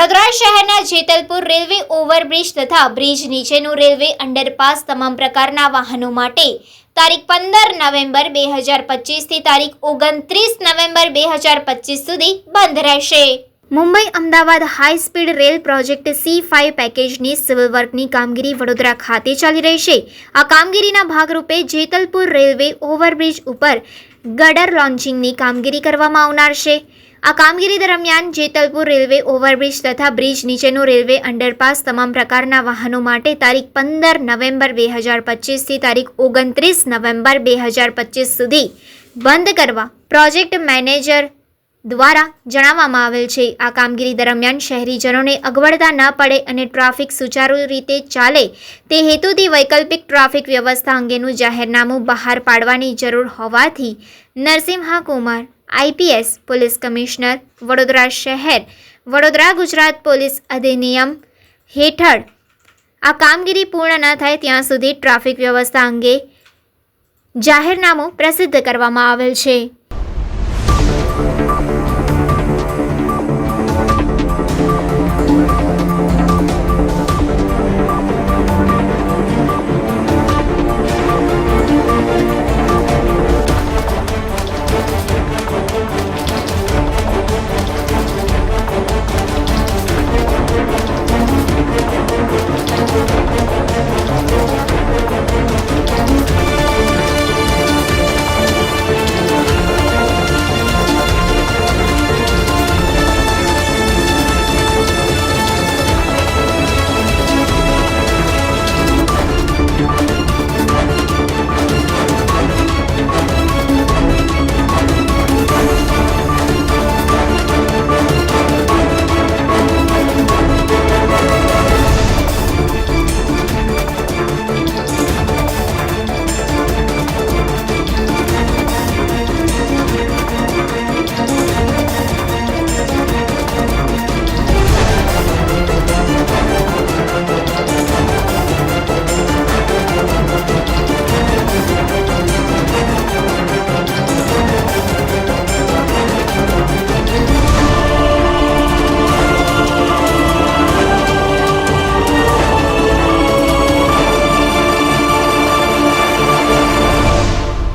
વડોદરા શહેરના Jetalpur railway overbridge તથા bridge નીચેનું રેલવે અંડરપાસ તમામ પ્રકારના વાહનો માટે તારીખ 15 નવેમ્બર 2025 થી તારીખ 29 નવેમ્બર 2025 સુધી બંધ રહેશે। Mumbai Ahmedabad high speed rail project C5 પેકેજની સિવિલ વર્કની કામગીરી વડોદરા ખાતે ચાલી રહી છે। આ કામગીરીના ભાગરૂપે જેતલપુર રેલવે ઓવરબ્રિજ ઉપર ગટર લોન્ચિંગની કામગીરી કરવામાં આવનાર છે। આ કામગીરી દરમિયાન જેતલપુર રેલવે ઓવરબ્રિજ તથા બ્રિજ નીચેનું રેલવે અંડરપાસ તમામ પ્રકારના વાહનો માટે તારીખ 15 નવેમ્બર 2025 થી તારીખ 29 નવેમ્બર 2025 સુધી બંધ કરવા પ્રોજેક્ટ મેનેજર દ્વારા જણાવવામાં આવેલ છે। આ કામગીરી દરમિયાન શહેરીજનોને અગવડતા ન પડે અને ટ્રાફિક સુચારુ રીતે ચાલે તે હેતુથી વૈકલ્પિક ટ્રાફિક વ્યવસ્થા અંગેનું જાહેરનામું બહાર પાડવાની જરૂર હોવાથી Narasimha Kumar IPS police commissioner Vadodara શહેર વડોદરા ગુજરાત પોલીસ અધિનિયમ હેઠળ આ કામગીરી પૂર્ણ ન થાય ત્યાં સુધી ટ્રાફિક વ્યવસ્થા અંગે જાહેરનામું પ્રસિદ્ધ કરવામાં આવેલ છે।